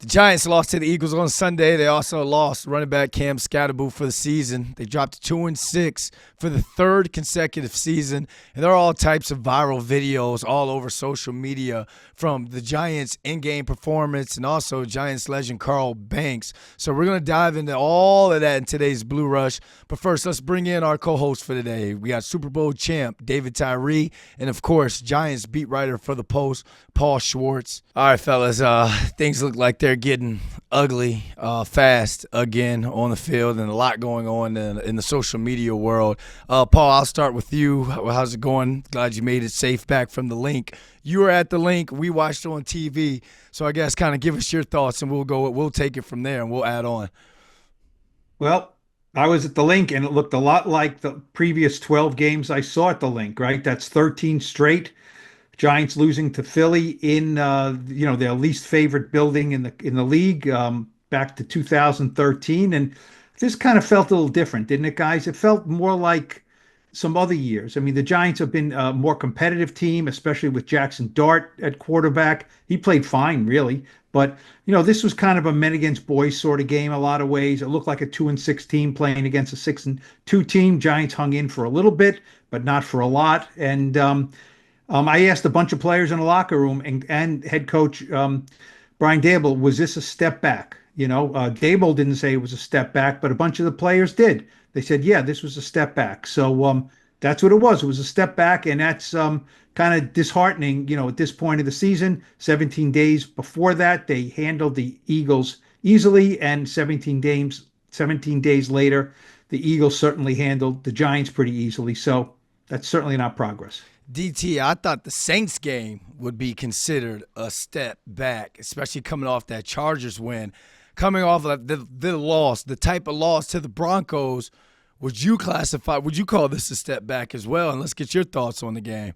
The Giants lost to the Eagles on Sunday. They also lost running back Cam Skattebo for the season. They dropped to 2-6 for the third consecutive season. And there are all types of viral videos all over social media from the Giants' in-game performance and also Giants legend Carl Banks. So we're going to dive into all of that in today's Blue Rush. But first, let's bring in our co-host for today. We got Super Bowl champ David Tyree and, of course, Giants beat writer for the Post, Paul Schwartz. All right, fellas, things look like they're getting ugly fast again on the field, and a lot going on in the social media world. Paul, I'll start with you. How's it going? Glad you made it safe back from the link. You were at the link. We watched it on TV. So I guess kind of give us your thoughts, and we'll take it from there, and we'll add on. Well, I was at the link and it looked a lot like the previous 12 games I saw at the link, right? That's 13 straight. Giants losing to Philly in their least favorite building in the league back to 2013, and this kind of felt a little different, didn't it, guys? It felt more like some other years. I mean, the Giants have been a more competitive team, especially with Jackson Dart at quarterback. He played fine, really, but this was kind of a men against boys sort of game. A lot of ways, it looked like a 2-6 team playing against a 6-2 team. Giants hung in for a little bit, but not for a lot, and I asked a bunch of players in the locker room and head coach Brian Daboll, was this a step back? Daboll didn't say it was a step back, but a bunch of the players did. They said, yeah, this was a step back. So that's what it was. It was a step back, and that's kind of disheartening, at this point of the season. 17 days before that, they handled the Eagles easily, and 17 days later, the Eagles certainly handled the Giants pretty easily. So that's certainly not progress. DT, I thought the Saints game would be considered a step back, especially coming off that Chargers win. Coming off of the loss, the type of loss to the Broncos, would you call this a step back as well? And let's get your thoughts on the game.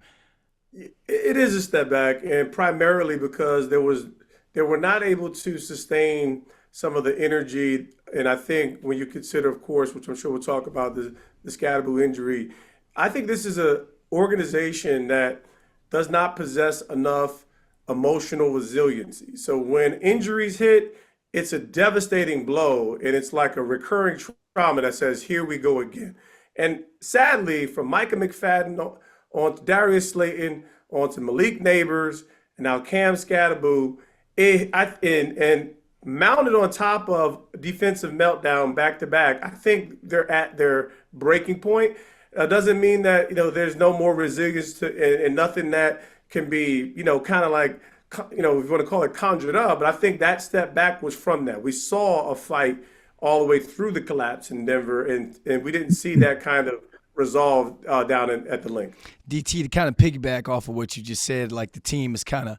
It is a step back, and primarily because they were not able to sustain some of the energy. And I think when you consider, of course, which I'm sure we'll talk about, the Skattebo injury, I think this is a organization that does not possess enough emotional resiliency. So when injuries hit, it's a devastating blow, and it's like a recurring trauma that says, here we go again. And sadly, from Micah McFadden on to Darius Slayton, on to Malik Neighbors, and now Cam Skattebo, and mounted on top of defensive meltdown back to back, I think they're at their breaking point. Doesn't mean that there's no more resilience to and nothing that can be kind of like if you want to call it conjured up. But I think that step back was from that. We saw a fight all the way through the collapse in Denver, and we didn't see that kind of resolve down at the link. DT, to kind of piggyback off of what you just said, like the team is kind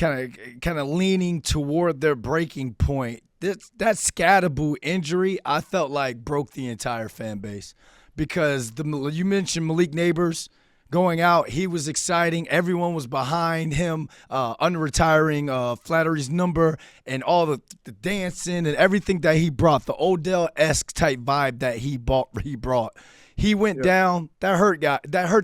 of leaning toward their breaking point. That Skattebo injury, I felt like broke the entire fan base. Because you mentioned Malik Neighbors going out, he was exciting. Everyone was behind him, unretiring Flattery's number, and all the dancing and everything that he brought, the Odell-esque type vibe that he brought. He went down. That hurt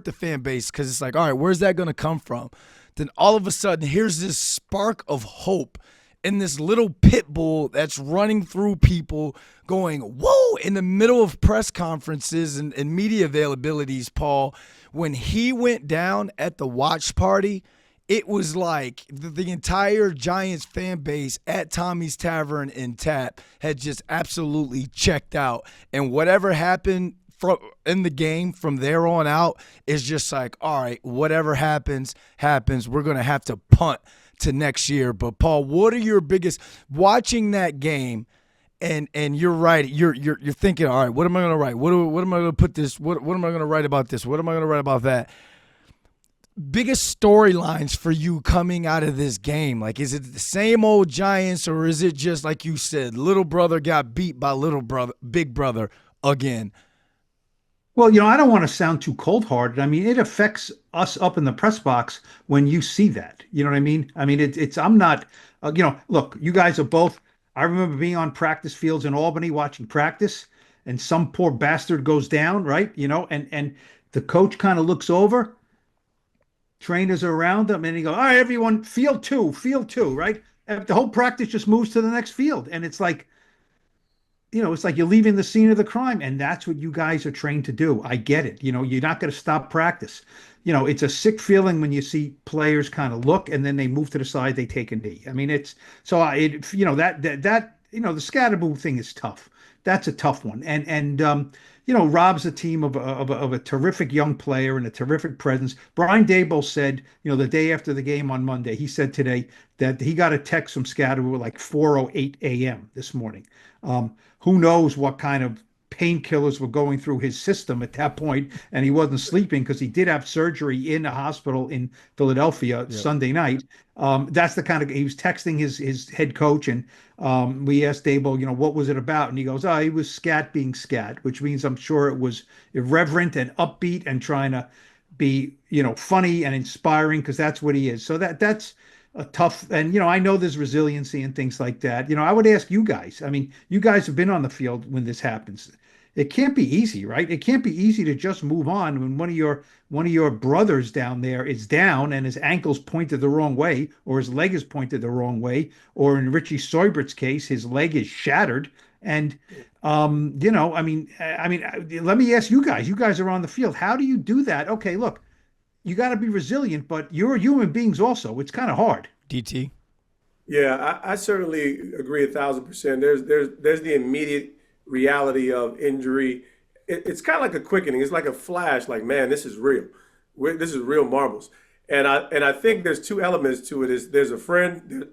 the fan base, because it's like, all right, where's that going to come from? Then all of a sudden, here's this spark of hope in this little pit bull that's running through people going, whoa, in the middle of press conferences and media availabilities, Paul. When he went down at the watch party, it was like the entire Giants fan base at Tommy's Tavern in Tap had just absolutely checked out. And whatever happened in the game from there on out is just like, all right, whatever happens. We're going to have to punt to next year. But Paul, what are your biggest watching that game? And you're right. You're thinking, all right, what am I going to write? What am I going to put this? What am I going to write about this? What am I going to write about that? Biggest storylines for you coming out of this game? Like, is it the same old Giants, or is it just like you said, little brother got beat by big brother again? Well, I don't want to sound too cold-hearted. I mean, it affects us up in the press box when you see that. You know what I mean? I mean, I'm not, look, you guys are both, I remember being on practice fields in Albany watching practice, and some poor bastard goes down, right? And the coach kind of looks over, trainers are around them, and he goes, all right, everyone, field two, right? the whole practice just moves to the next field, and it's like, it's like you're leaving the scene of the crime, and that's what you guys are trained to do. I get it. You're not going to stop practice. It's a sick feeling when you see players kind of look and then they move to the side, they take a knee. I mean, it's so I, it, that the Skattebo thing is tough. That's a tough one, and Rob's a team of a terrific young player and a terrific presence. Brian Daboll said, the day after the game on Monday, he said today that he got a text from Skattebo at like 4:08 a.m. this morning. Who knows what kind of painkillers were going through his system at that point, and he wasn't sleeping because he did have surgery in a hospital in Philadelphia Sunday night. That's the kind of he was texting his head coach, and we asked Daboll, what was it about, and he goes, "Oh, he was scat being scat," which means I'm sure it was irreverent and upbeat and trying to be funny and inspiring because that's what he is. So that's a tough, and I know there's resiliency and things like that. I would ask you guys. I mean, you guys have been on the field when this happens. It can't be easy, right? It can't be easy to just move on when one of your brothers down there is down and his ankle's pointed the wrong way, or his leg is pointed the wrong way, or in Richie Seubert's case, his leg is shattered. And I mean, let me ask you guys. You guys are on the field. How do you do that? Okay, look, you got to be resilient, but you're human beings also. It's kind of hard. DT. Yeah, I certainly agree 1,000%. There's the immediate reality of injury. It's kind of like a quickening. It's like a flash. Like, man, this is real. This is real marbles. And I think there's two elements to it. There's a friend,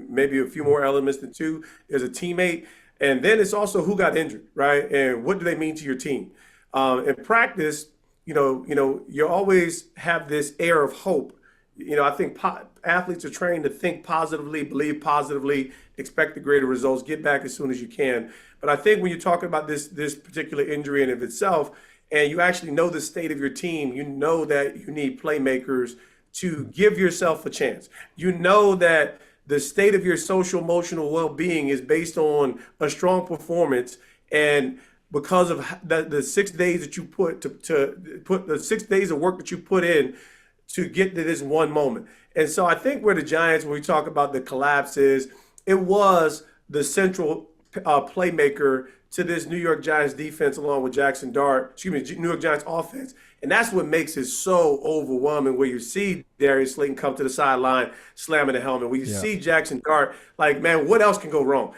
maybe a few more elements than two. There's a teammate, and then it's also who got injured, right? And what do they mean to your team? In practice, you always have this air of hope. I think athletes are trained to think positively, believe positively, expect the greater results, get back as soon as you can. But I think when you're talking about this particular injury in of itself, and you actually know the state of your team, you know that you need playmakers to give yourself a chance. You know that the state of your social emotional well-being is based on a strong performance, and because of the 6 days that you put the 6 days of work that you put in to get to this one moment. And so I think where the Giants, when we talk about the collapse, is it was the central playmaker to this New York Giants defense along with New York Giants offense. And that's what makes it so overwhelming, where you see Darius Slayton come to the sideline slamming the helmet, where you see Jackson Dart, like, man, what else can go wrong?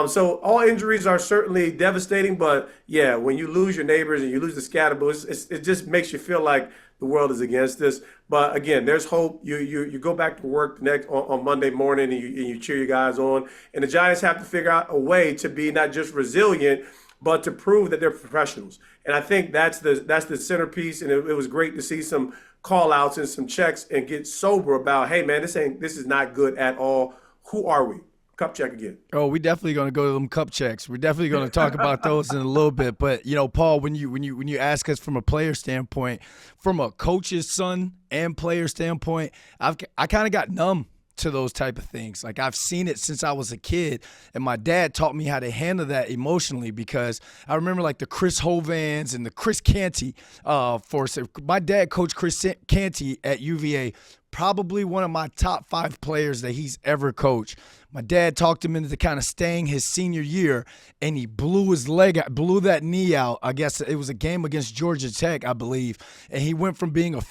So all injuries are certainly devastating, but yeah, when you lose your neighbors and you lose the Skattebo, it just makes you feel like the world is against us. But again, there's hope. You go back to work on Monday morning and you cheer your guys on. And the Giants have to figure out a way to be not just resilient, but to prove that they're professionals. And I think that's the centerpiece. And it was great to see some call outs and some checks and get sober about, hey man, this is not good at all. Who are we? Cup check again. Oh, we definitely going to go to them cup checks. We're definitely going to talk about those in a little bit. But Paul, when you ask us from a player standpoint, from a coach's son and player standpoint, I kind of got numb to those type of things. Like, I've seen it since I was a kid, and my dad taught me how to handle that emotionally, because I remember like the Chris Hovans and the Chris Canty. My dad coached Chris Canty at UVA, probably one of my top 5 players that he's ever coached. My dad talked him into kind of staying his senior year, and he blew that knee out. I guess it was a game against Georgia Tech, I believe. And he went from being a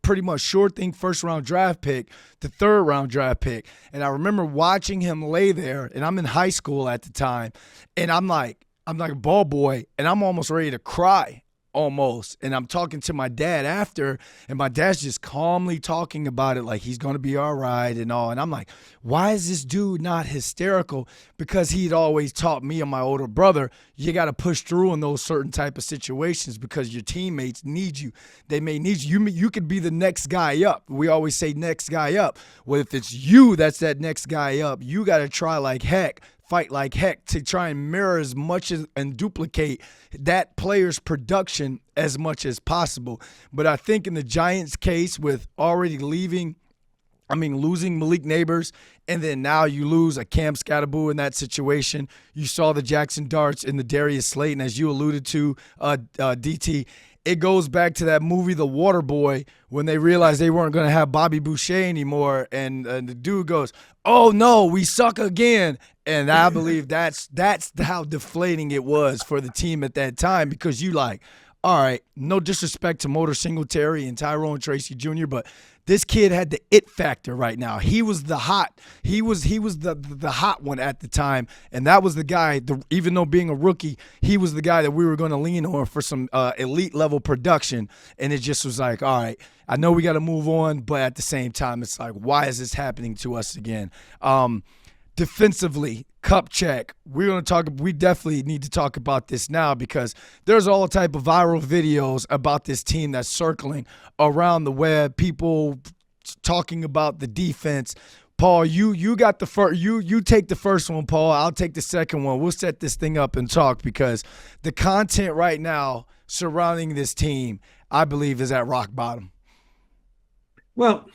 pretty much sure thing first-round draft pick to third-round draft pick. And I remember watching him lay there, and I'm in high school at the time, and I'm like a ball boy, and I'm almost ready to cry. Almost. And I'm talking to my dad after, and my dad's just calmly talking about it like he's going to be all right and all. And I'm like, why is this dude not hysterical? Because he'd always taught me and my older brother, you got to push through in those certain type of situations because your teammates need you. They may need you. You could be the next guy up. We always say next guy up. Well, if it's you that's that next guy up, you got to try like heck, fight like heck to try and mirror as much and duplicate that player's production as much as possible. But I think in the Giants' case, with already losing Malik Neighbors, and then now you lose a Cam Skattebo in that situation. You saw the Jackson Darts and the Darius Slayton, as you alluded to, DT. it goes back to that movie The Waterboy when they realized they weren't going to have Bobby Boucher anymore, and the dude goes, "Oh no, we suck again." And I believe that's how deflating it was for the team at that time, because you like, all right, no disrespect to Motor Singletary and Tyrone Tracy Jr., but this kid had the it factor right now. He was the hot one at the time, and that was the guy. Even though being a rookie, he was the guy that we were going to lean on for some elite level production. And it just was like, all right, I know we got to move on, but at the same time, it's like, why is this happening to us again? Defensively, cup check. We definitely need to talk about this now, because there's all type of viral videos about this team that's circling around the web. People talking about the defense. Paul, you got the first. You take the first one, Paul. I'll take the second one. We'll set this thing up and talk, because the content right now surrounding this team, I believe, is at rock bottom. Well,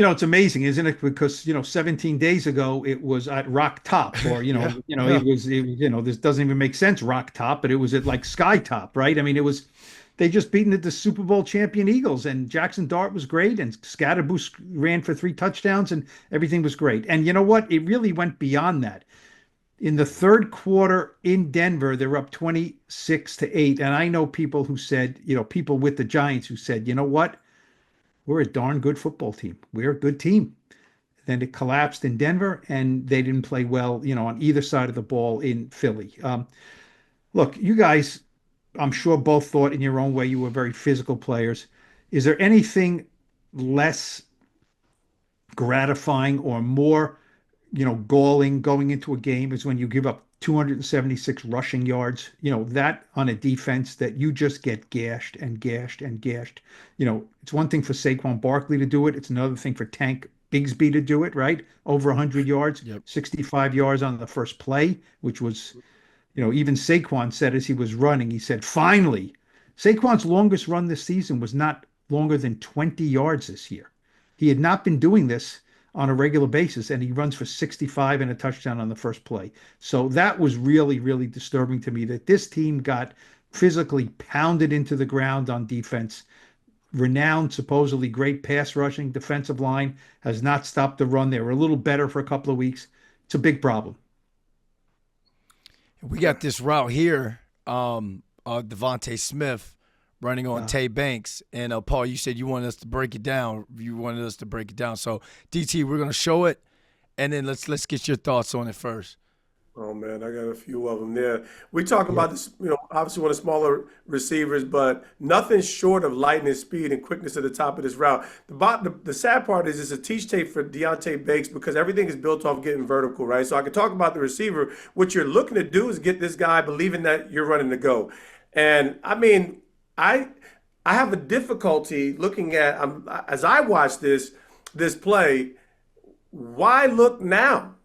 it's amazing, isn't it? Because 17 days ago it was at rock top, or Yeah. it was this doesn't even make sense, rock top, but it was at like sky top, right? I mean, they just beaten the Super Bowl champion Eagles, and Jackson Dart was great, and Skattebo ran for 3 touchdowns, and everything was great. And you know what? It really went beyond that. In the third quarter in Denver, they're up 26-8, and I know people who said, people with the Giants who said, you know what? We're a darn good football team. We're a good team. Then it collapsed in Denver, and they didn't play well, on either side of the ball in Philly. Look, you guys, I'm sure both thought in your own way you were very physical players. Is there anything less gratifying or more, galling going into a game is when you give up 276 rushing yards, that on a defense that you just get gashed and gashed and gashed. It's one thing for Saquon Barkley to do it. It's another thing for Tank Bigsby to do it, right? Over 100 yards, Yep. 65 yards on the first play, which was, even Saquon said as he was running, he said, finally. Saquon's longest run this season was not longer than 20 yards this year. He had not been doing this on a regular basis, and he runs for 65 and a touchdown on the first play. So that was really, really disturbing to me, that this team got physically pounded into the ground on defense. Renowned, supposedly great pass rushing defensive line has not stopped the run. They were a little better for a couple of weeks. It's a big problem. We got this route here, Devontae Smith running on Tay Banks. And Paul, you said you wanted us to break it down. So DT, we're going to show it, and then let's get your thoughts on it first. Oh man, I got a few of them there. We talk about this, obviously one of the smaller receivers, but nothing short of lightning speed and quickness at the top of this route. The sad part is it's a teach tape for Deonte Banks, because everything is built off getting vertical, right? So I can talk about the receiver. What you're looking to do is get this guy believing that you're running to go. And I mean, I have a difficulty looking at, as I watch this play, why look now?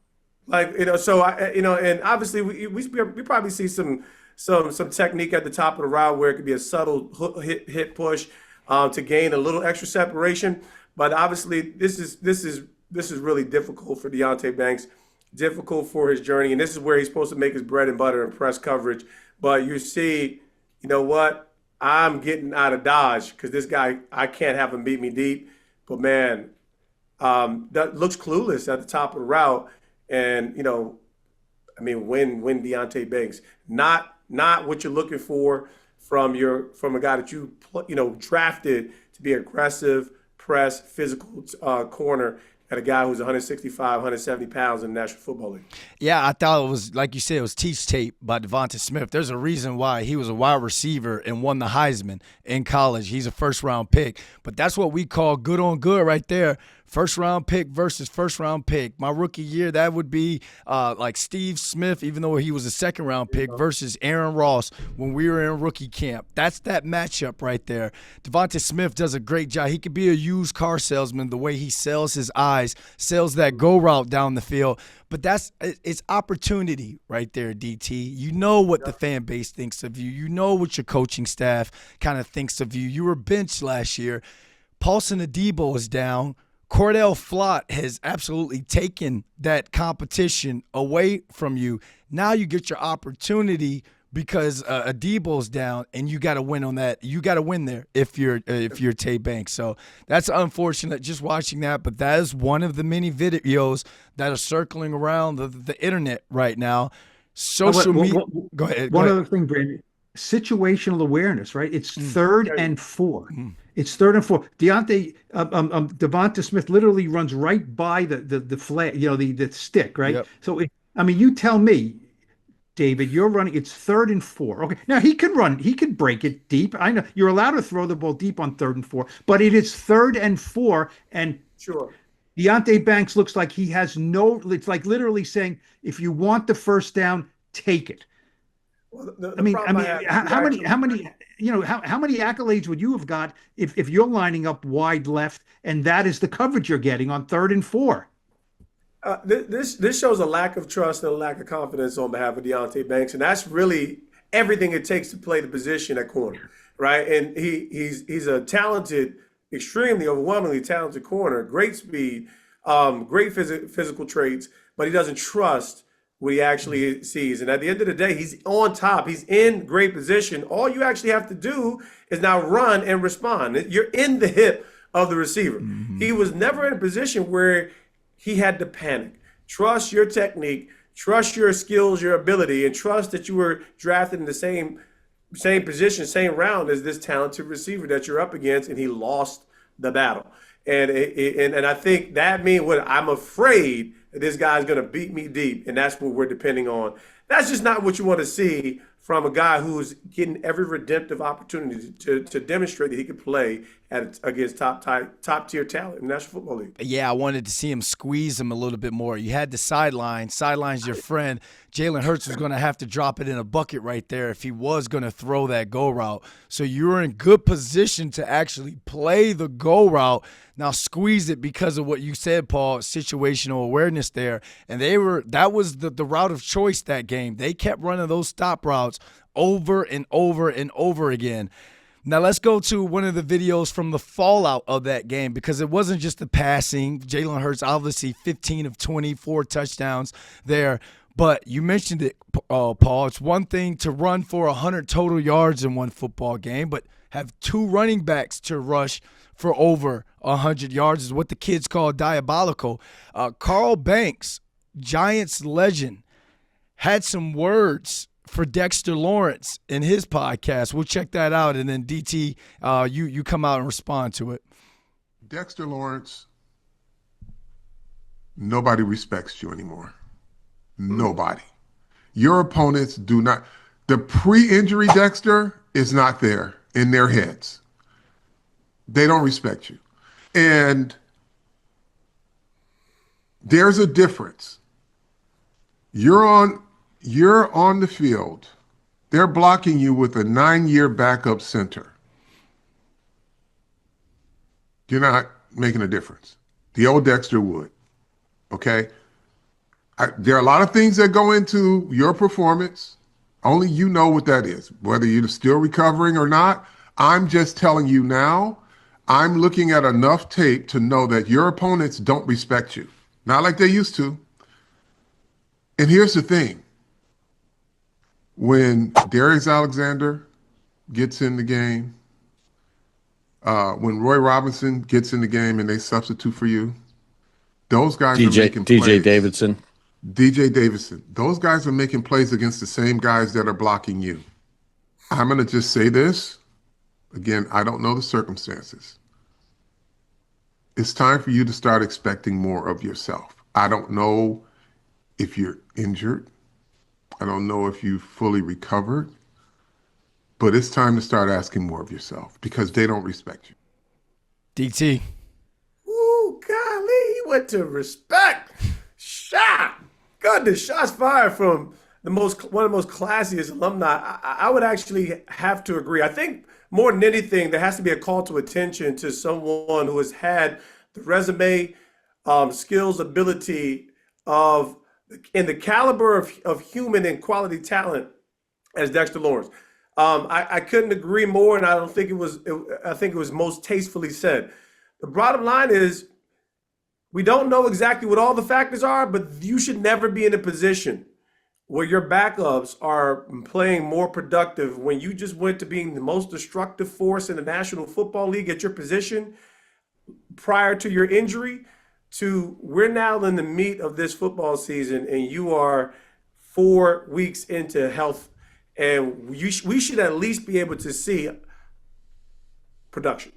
Like, so and obviously we probably see some technique at the top of the route where it could be a subtle hit push to gain a little extra separation. But obviously this is really difficult for Deonte Banks, difficult for his journey, and this is where he's supposed to make his bread and butter in press coverage. But you see, you know what? I'm getting out of Dodge, because this guy, I can't have him beat me deep. But man, that looks clueless at the top of the route. And, win Deonte Banks. Not what you're looking for from a guy that you drafted to be aggressive, press, physical corner at a guy who's 165, 170 pounds in the National Football League. Yeah, I thought it was, like you said, it was teach tape by Devonta Smith. There's a reason why he was a wide receiver and won the Heisman in college. He's a first-round pick. But that's what we call good on good right there. First-round pick versus first-round pick. My rookie year, that would be like Steve Smith, even though he was a second-round pick, versus Aaron Ross when we were in rookie camp. That's that matchup right there. Devonta Smith does a great job. He could be a used car salesman the way he sells his eyes, sells that go route down the field. But it's opportunity right there, DT. You know what the fan base thinks of you. You know what your coaching staff kind of thinks of you. You were benched last year. Paulson Adebo is down. Cordell Flott has absolutely taken that competition away from you. Now you get your opportunity, because Adebo's down, and you got to win on that. You got to win there if you're Tay Banks. So that's unfortunate just watching that, but that is one of the many videos that are circling around the internet right now. Social media. Go ahead. One other thing, Brandon. Situational awareness, right? It's 3rd and 4. It's 3rd and 4. Devonta Smith literally runs right by the flag, the stick, right? Yep. So, you tell me, David, you're running. It's 3rd and 4. Okay, now he can run. He can break it deep. I know you're allowed to throw the ball deep on 3rd and 4, but it is 3rd and 4, and Sure. Deonte Banks looks like he has no. It's like literally saying, if you want the first down, take it. Well, how many accolades would you have got if you're lining up wide left and that is the coverage you're getting on 3rd and 4? This shows a lack of trust and a lack of confidence on behalf of Deonte Banks, and that's really everything it takes to play the position at corner, right? And he's a talented, extremely overwhelmingly talented corner, great speed, great physical traits, but he doesn't trust what he actually sees. And at the end of the day, he's on top. He's in great position. All you actually have to do is now run and respond. You're in the hip of the receiver. He was never in a position where he had to panic. Trust your technique, trust your skills, your ability, and trust that you were drafted in the same position, same round as this talented receiver that you're up against, and he lost the battle. And I think that means what I'm afraid that this guy's going to beat me deep, and that's what we're depending on. That's just not what you want to see from a guy who's getting every redemptive opportunity to demonstrate that he can play against top-tier talent in the National Football League. Yeah, I wanted to see him squeeze him a little bit more. You had the sidelines your friend. Jalen Hurts was going to have to drop it in a bucket right there if he was going to throw that go route. So you were in good position to actually play the go route. Now squeeze it because of what you said, Paul, situational awareness there. And that was the route of choice that game. They kept running those stop routes over and over and over again. Now let's go to one of the videos from the fallout of that game, because it wasn't just the passing. Jalen Hurts, obviously 15 of 24 touchdowns there. But you mentioned it, Paul. It's one thing to run for 100 total yards in one football game, but have 2 running backs to rush for over 100 yards is what the kids call diabolical. Carl Banks, Giants legend, had some words for Dexter Lawrence in his podcast. We'll check that out, and then DT, you come out and respond to it. Dexter Lawrence, nobody respects you anymore. Nobody. Your opponents do not. The pre-injury Dexter is not there in their heads. They don't respect you. And there's a difference. You're on the field. They're blocking you with a 9-year backup center. You're not making a difference. The old Dexter would. Okay? There are a lot of things that go into your performance. Only you know what that is, whether you're still recovering or not. I'm just telling you now, I'm looking at enough tape to know that your opponents don't respect you. Not like they used to. And here's the thing. When Darius Alexander gets in the game, when Roy Robinson gets in the game and they substitute for you, those guys are making plays. DJ Davidson. Those guys are making plays against the same guys that are blocking you. I'm going to just say this. Again, I don't know the circumstances. It's time for you to start expecting more of yourself. I don't know if you're injured. I don't know if you fully recovered. But it's time to start asking more of yourself because they don't respect you. DT. Ooh, golly, he went to respect. Shot. Goodness, shots fired from one of the most classiest alumni. I would actually have to agree. I think more than anything, there has to be a call to attention to someone who has had the resume, skills, ability and the caliber of human and quality talent as Dexter Lawrence. I couldn't agree more, and I don't think I think it was most tastefully said. The bottom line is, we don't know exactly what all the factors are, but you should never be in a position where your backups are playing more productive when you just went to being the most destructive force in the National Football League at your position prior to your injury, to we're now in the meat of this football season and you are 4 weeks into health, and we should at least be able to see production.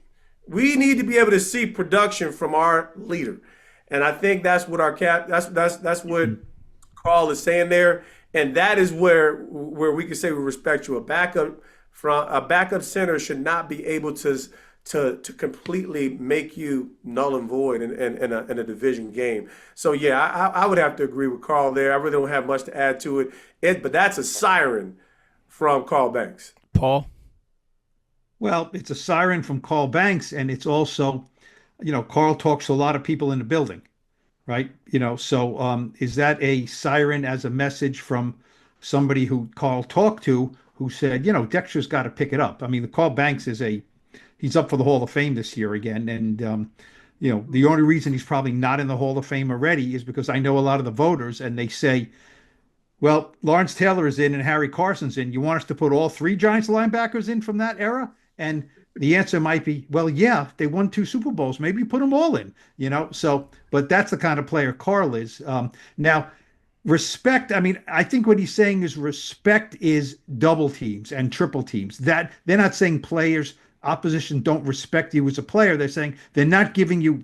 We need to be able to see production from our leader. And I think that's what that's what Carl is saying there. And that is where we can say we respect you. A backup center should not be able to completely make you null and void in a division game. So yeah, I would have to agree with Carl there. I really don't have much to add to it. But that's a siren from Carl Banks. Paul? Well, it's a siren from Carl Banks, and it's also, Carl talks to a lot of people in the building, right? So is that a siren as a message from somebody who Carl talked to who said, Dexter's got to pick it up? I mean, the Carl Banks he's up for the Hall of Fame this year again. And, the only reason he's probably not in the Hall of Fame already is because I know a lot of the voters, and they say, well, Lawrence Taylor is in and Harry Carson's in. You want us to put all 3 Giants linebackers in from that era? And the answer might be, well, yeah, they won 2 Super Bowls. Maybe put them all in, So, but that's the kind of player Carl is. Now, respect, I mean, I think what he's saying is respect is double teams and triple teams. That they're not saying players, opposition don't respect you as a player. They're saying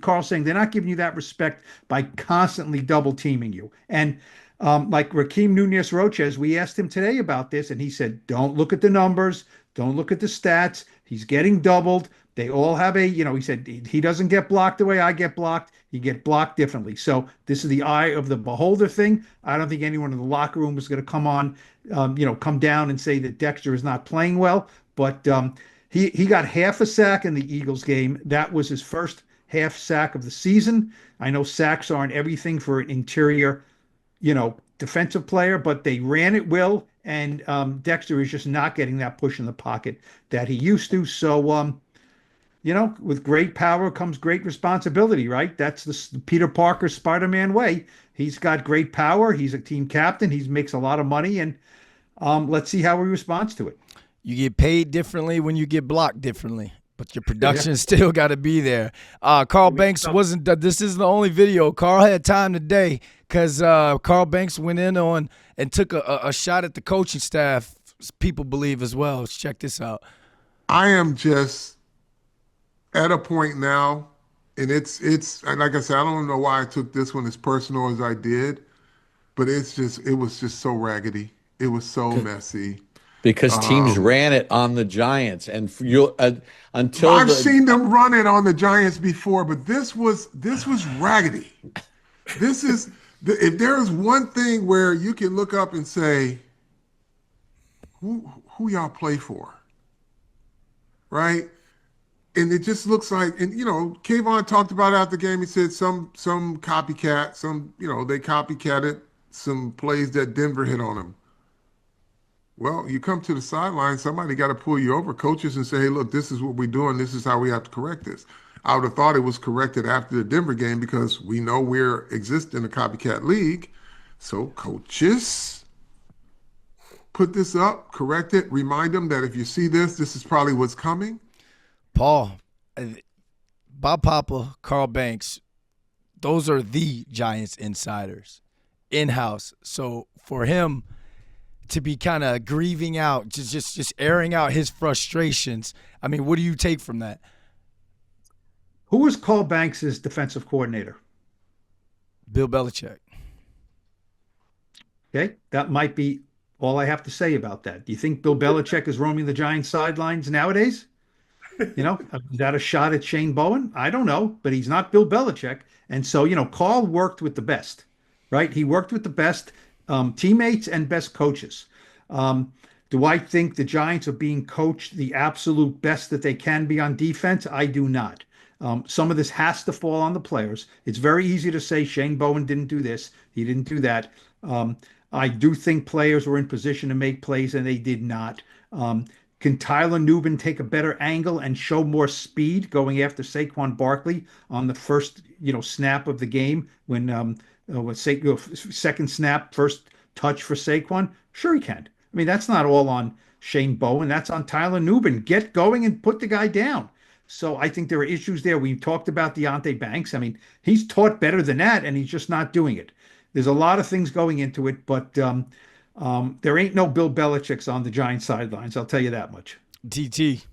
Carl's saying they're not giving you that respect by constantly double teaming you. And like Rakeem Nunez-Roches, we asked him today about this, and he said, don't look at the numbers. Don't look at the stats. He's getting doubled. They all have he said he doesn't get blocked the way I get blocked. He get blocked differently. So this is the eye of the beholder thing. I don't think anyone in the locker room is going to come down and say that Dexter is not playing well. But he got half a sack in the Eagles game. That was his first half sack of the season. I know sacks aren't everything for an interior, defensive player, but they ran at will. And Dexter is just not getting that push in the pocket that he used to. So, with great power comes great responsibility, right? That's the Peter Parker Spider-Man way. He's got great power. He's a team captain. He makes a lot of money. And let's see how he responds to it. You get paid differently when you get blocked differently, but your production still got to be there. Carl Banks this isn't the only video. Carl had time today because Carl Banks went in on and took a shot at the coaching staff, people believe as well. Let's check this out. I am just at a point now, and it's like I said, I don't know why I took this one as personal as I did, but it was just so raggedy. It was so messy. Because teams ran it on the Giants, and I've seen them run it on the Giants before, but this was raggedy. This is if there is one thing where you can look up and say, who y'all play for, right? And it just looks like, and Kayvon talked about it after the game. He said some copycat, they copycatted some plays that Denver hit on them. Well, you come to the sideline, somebody got to pull you over, coaches, and say, hey, look, this is what we're doing. This is how we have to correct this. I would have thought it was corrected after the Denver game because we know we're exist in a copycat league. So coaches, put this up, correct it, remind them that if you see this is probably what's coming. Paul, Bob Papa, Carl Banks, those are the Giants insiders in-house. So for him to be kind of grieving out, just airing out his frustrations, I mean, what do you take from that? Who was Carl Banks' defensive coordinator? Bill Belichick. Okay, that might be all I have to say about that. Do you think Bill Belichick is roaming the Giants sidelines nowadays? Is that a shot at Shane Bowen? I don't know, but he's not Bill Belichick. And so, Carl worked with the best, right? He worked with the best teammates and best coaches. Do I think the Giants are being coached the absolute best that they can be on defense? I do not. Some of this has to fall on the players. It's very easy to say Shane Bowen didn't do this. He didn't do that. I do think players were in position to make plays and they did not. Can Tyler Nubin take a better angle and show more speed going after Saquon Barkley on the first, snap of the game when second snap, first touch for Saquon? Sure he can. I mean, that's not all on Shane Bowen. That's on Tyler Nubin. Get going and put the guy down. So I think there are issues there. We talked about Deonte Banks. I mean, he's taught better than that, and he's just not doing it. There's a lot of things going into it, but there ain't no Bill Belichick's on the Giants sidelines. I'll tell you that much. DT.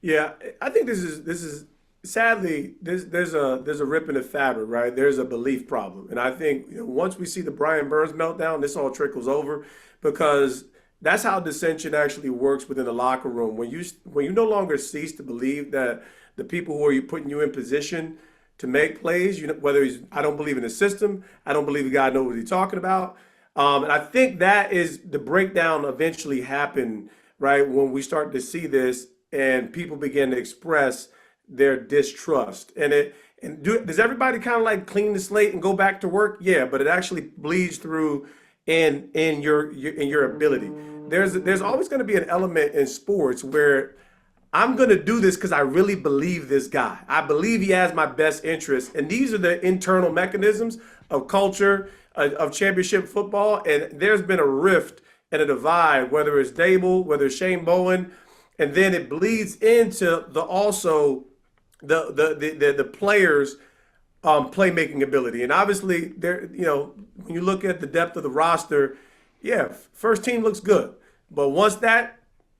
Yeah, I think this is sadly there's a rip in the fabric, right? There's a belief problem, and I think once we see the Brian Burns meltdown, this all trickles over because that's how dissension actually works within the locker room. When you no longer cease to believe that the people who are putting you in position to make plays, whether I don't believe in the system, I don't believe the guy knows what he's talking about, and I think that is the breakdown eventually happen, right? When we start to see this and people begin to express their distrust, does everybody kind of like clean the slate and go back to work? Yeah, but it actually bleeds through in your ability. There's always going to be an element in sports where I'm going to do this because I really believe this guy. I believe he has my best interest, and these are the internal mechanisms of culture of championship football. And there's been a rift and a divide, whether it's Dable, whether it's Shane Bowen, and then it bleeds into the players' playmaking ability. And obviously, when you look at the depth of the roster, yeah, first team looks good. But once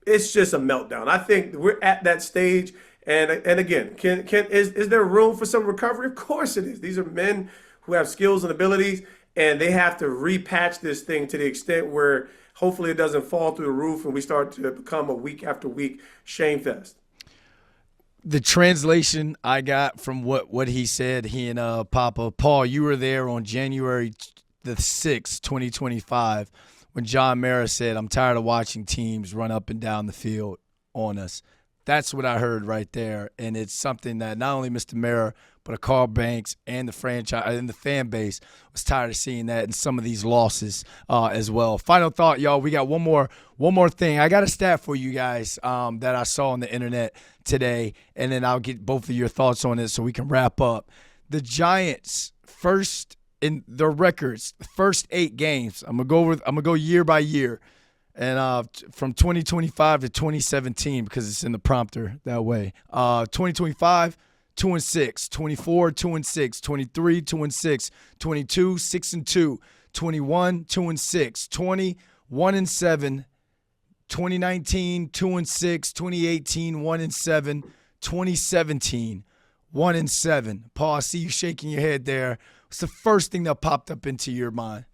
it's just a meltdown. I think we're at that stage. And again, is there room for some recovery? Of course it is. These are men who have skills and abilities, and they have to repatch this thing to the extent where hopefully it doesn't fall through the roof and we start to become a week after week shame fest. The translation I got from what he said, he and Papa Paul, you were there on January the 6th, 2025, when John Mara said, "I'm tired of watching teams run up and down the field on us." That's what I heard right there, and it's something that not only Mr. Mara but Carl Banks and the franchise and the fan base was tired of seeing that in some of these losses as well. Final thought, y'all. We got one more thing. I got a stat for you guys that I saw on the internet today, and then I'll get both of your thoughts on it so we can wrap up. The Giants first in their records, first 8 games. I'm gonna go year by year, and from 2025 to 2017 because it's in the prompter that way. 2025. 2-6, 24, 2-6, 23, 2-6, 22, 6-2, 21, 2-6, 20, 1-7, 2019, 2-6, 2018, 1-7, 2017, 1-7. Paul, I see you shaking your head there. What's the first thing that popped up into your mind?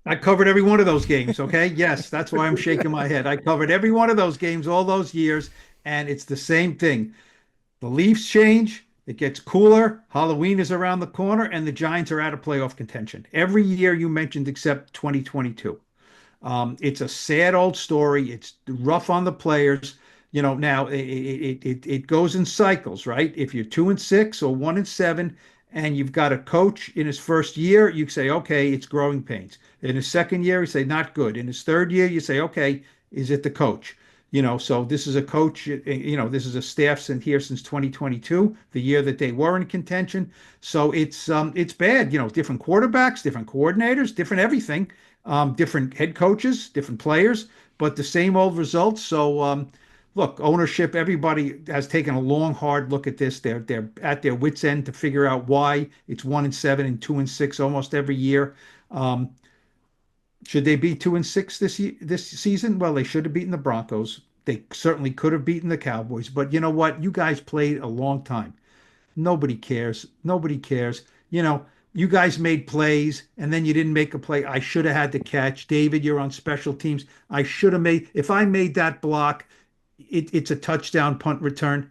I covered every one of those games, okay? Yes, that's why I'm shaking my head. I covered every one of those games all those years, and it's the same thing. The Leafs change. It gets cooler. Halloween is around the corner, and the Giants are out of playoff contention. Every year you mentioned except 2022. It's a sad old story. It's rough on the players. Now it goes in cycles, right? If you're 2-6 or 1-7, and you've got a coach in his first year, you say, okay, it's growing pains. In his second year, you say, not good. In his third year, you say, okay, is it the coach? So this is a coach, this is a staff since 2022, the year that they were in contention. So it's bad, different quarterbacks, different coordinators, different everything, different head coaches, different players, but the same old results. So, look, ownership, everybody has taken a long, hard look at this. They're at their wits' end to figure out why it's 1-7 and 2-6 almost every year. Should they be 2-6 this season? Well, they should have beaten the Broncos. They certainly could have beaten the Cowboys. But you know what? You guys played a long time. Nobody cares. Nobody cares. You guys made plays, and then you didn't make a play. I should have had the catch. David, you're on special teams. I should have if I made that block, it's a touchdown punt return.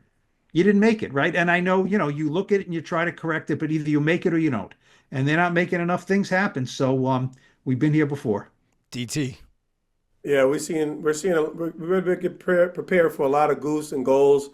You didn't make it, right? And I know, you look at it and you try to correct it, but either you make it or you don't. And they're not making enough things happen. So, we've been here before. DT. Yeah, we're going to get prepared for a lot of goose and goals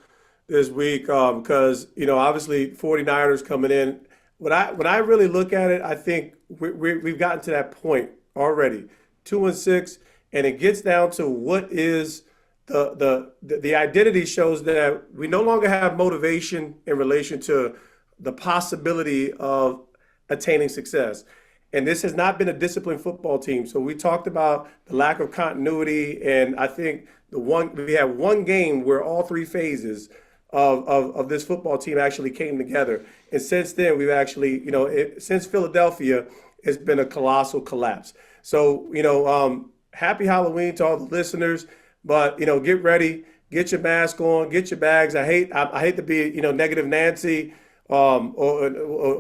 this week because, obviously 49ers coming in. When I really look at it, I think we've gotten to that point already, 2-6, and it gets down to what is the identity shows that we no longer have motivation in relation to the possibility of attaining success. And this has not been a disciplined football team. So we talked about the lack of continuity, and I think we had one game where all three phases of this football team actually came together. And since then, we've actually, since Philadelphia, it's been a colossal collapse. So, happy Halloween to all the listeners, but, get ready, get your mask on, get your bags. I hate to be, negative Nancy, or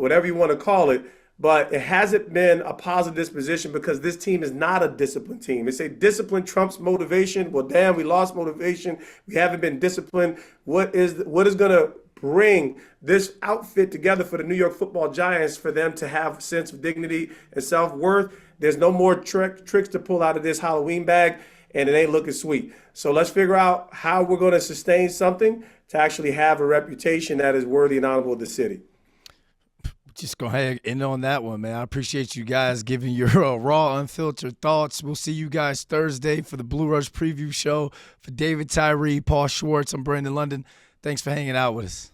whatever you want to call it, but it hasn't been a positive disposition because this team is not a disciplined team. They say discipline trumps motivation. Well, damn, we lost motivation. We haven't been disciplined. What is going to bring this outfit together for the New York Football Giants for them to have a sense of dignity and self-worth? There's no more tricks to pull out of this Halloween bag, and it ain't looking sweet. So let's figure out how we're going to sustain something to actually have a reputation that is worthy and honorable of the city. Just go ahead and end on that one, man. I appreciate you guys giving your raw, unfiltered thoughts. We'll see you guys Thursday for the Blue Rush preview show. For David Tyree, Paul Schwartz, I'm Brandon London. Thanks for hanging out with us.